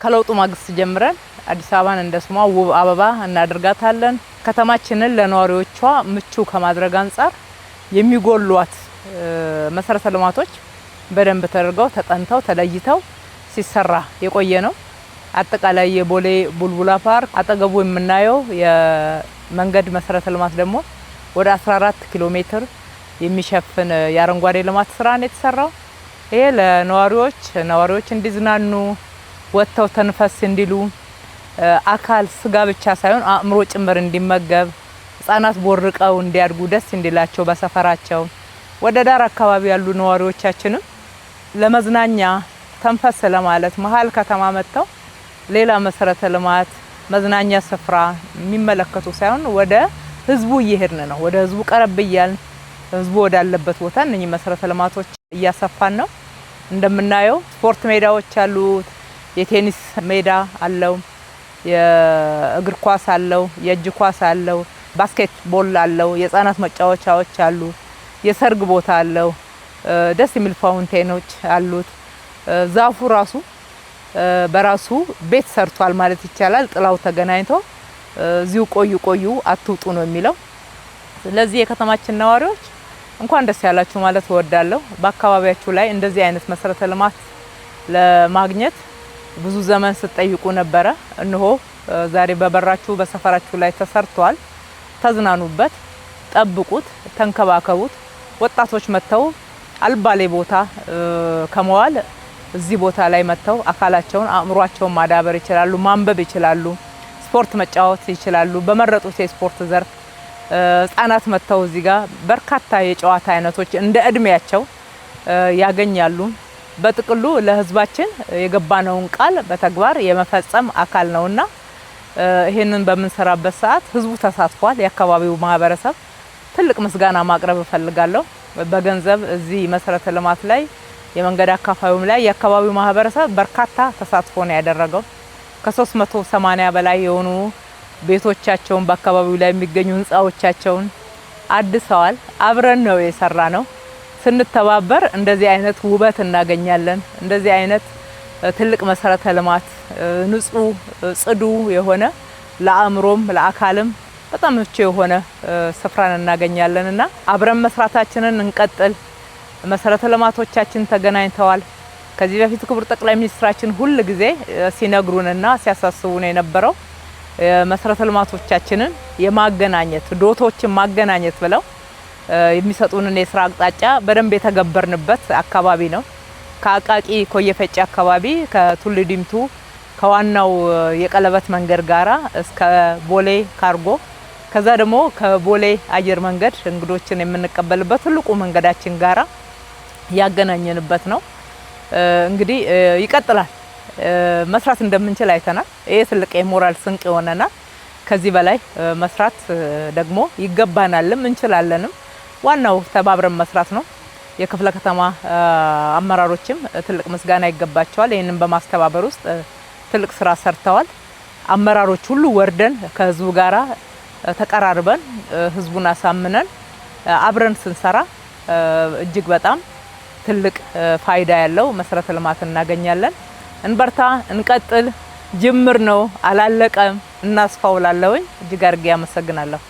ከለውጡ ማግስት ጀምረን አዲስ አበባን እንደ ስሟ ውብ አበባ እናደርጋታለን። ከተማችንን ለነዋሪዎቿ ምቹ ከማድረግ አንፃር የሚጎሏት መሰረተ ልማቶች በደንብ ተደርገው ተጠንተው ተለይተው ሲሰራ የቆየ ነው። አጠቃላይ የቦሌ ቡልቡላ ፓርክ አጠገቡ የምናየው የመንገድ መሰረተ ልማት ደግሞ ወደ 14 ኪሎ ሜትር የሚሸፍን የአረንጓዴ ልማት ስራ ነው የተሰራው። ይሄ ለነዋሪዎች እንዲዝናኑ ወጥተው ተንፈስ እንዲሉ አካል ስጋ ብቻ ሳይሆን አእምሮ ጭምር እንዲመገብ ህፃናት ቦርቀው እንዲያድጉ ደስ እንዲላቸው በሰፈራቸው ወደ ዳር አካባቢ ያሉ ነዋሪዎቻችንም ለመዝናኛ ተንፈስ ለማለት መሀል ከተማ መጥተው ሌላ መሰረተ ልማት መዝናኛ ስፍራ የሚመለከቱ ሳይሆን ወደ ህዝቡ እየሄድን ነው። ወደ ህዝቡ ቀረብ እያልን ህዝቡ ወዳለበት ቦታ እነኚህ መሰረተ ልማቶች እያሰፋን ነው። እንደምናየው ስፖርት ሜዳዎች አሉት፣ የቴኒስ ሜዳ አለው፣ የእግር ኳስ አለው፣ የእጅ ኳስ አለው፣ ባስኬትቦል አለው፣ የህፃናት መጫወቻዎች አሉ፣ የሰርግ ቦታ አለው፣ ደስ የሚል ፋውንቴኖች አሉት። ዛፉ ራሱ በራሱ ቤት ሰርቷል ማለት ይቻላል። ጥላው ተገናኝቶ እዚሁ ቆዩ አትውጡ ነው የሚለው። ስለዚህ የከተማችን ነዋሪዎች እንኳን ደስ ያላችሁ ማለት እወዳለሁ። በአካባቢያችሁ ላይ እንደዚህ አይነት መሰረተ ልማት ለማግኘት ብዙ ዘመን ስትጠይቁ ነበረ። እነሆ ዛሬ በበራችሁ በሰፈራችሁ ላይ ተሰርቷል። ተዝናኑበት፣ ጠብቁት፣ ተንከባከቡት። ወጣቶች መተው አልባሌ ቦታ ከመዋል እዚህ ቦታ ላይ መተው አካላቸውን አእምሯቸውን ማዳበር ይችላሉ፣ ማንበብ ይችላሉ፣ ስፖርት መጫወት ይችላሉ። በመረጡት የስፖርት ዘርፍ ህፃናት መተው እዚህ ጋር በርካታ የጨዋታ አይነቶች እንደ እድሜያቸው ያገኛሉ። በጥቅሉ ለህዝባችን የገባነውን ቃል በተግባር የመፈጸም አካል ነውና ይሄንን በምንሰራበት ሰዓት ህዝቡ ተሳትፏል። የአካባቢው ማህበረሰብ ትልቅ ምስጋና ማቅረብ እፈልጋለሁ። በገንዘብ እዚህ መሰረተ ልማት ላይ የመንገድ አካፋዩም ላይ የአካባቢው ማህበረሰብ በርካታ ተሳትፎ ነው ያደረገው። ከ380 በላይ የሆኑ ቤቶቻቸውን በአካባቢው ላይ የሚገኙ ህንጻዎቻቸውን አድሰዋል። አብረን ነው የሰራ ነው። ስንተባበር እንደዚህ አይነት ውበት እናገኛለን። እንደዚህ አይነት ትልቅ መሰረተ ልማት ንጹህ ጽዱ የሆነ ለአእምሮም ለአካልም በጣም ምቹ የሆነ ስፍራን እናገኛለንና አብረን መስራታችንን እንቀጥል። መሰረተ ልማቶቻችን ተገናኝተዋል። ከዚህ በፊት ክቡር ጠቅላይ ሚኒስትራችን ሁሉ ጊዜ ሲነግሩንና ሲያሳስቡን የነበረው መሰረተ ልማቶቻችንን የማገናኘት ዶቶችን ማገናኘት ብለው የሚሰጡንን የስራ አቅጣጫ በደንብ የተገበርንበት አካባቢ ነው። ከአቃቂ ኮየፈጭ አካባቢ ከቱሉ ዲምቱ ከዋናው የቀለበት መንገድ ጋራ እስከ ቦሌ ካርጎ ከዛ ደግሞ ከቦሌ አየር መንገድ እንግዶችን የምንቀበልበት ትልቁ መንገዳችን ጋራ ያገናኘንበት ነው። እንግዲህ ይቀጥላል። መስራት እንደምንችል አይተናል። ይሄ ትልቅ የሞራል ስንቅ ይሆነናል። ከዚህ በላይ መስራት ደግሞ ይገባናልም እንችላለንም። ዋናው ተባብረን መስራት ነው። የክፍለ ከተማ አመራሮችም ትልቅ ምስጋና ይገባቸዋል። ይሄንን በማስተባበር ውስጥ ትልቅ ስራ ሰርተዋል። አመራሮች ሁሉ ወርደን ከህዝቡ ጋራ ተቀራርበን ህዝቡን አሳምነን አብረን ስንሰራ እጅግ በጣም ትልቅ ፋይዳ ያለው መሰረተ ልማት እናገኛለን። እንበርታ፣ እንቀጥል። ጅምር ነው፣ አላለቀም። እናስፋውላለሁኝ። እጅግ አድርጌ አመሰግናለሁ።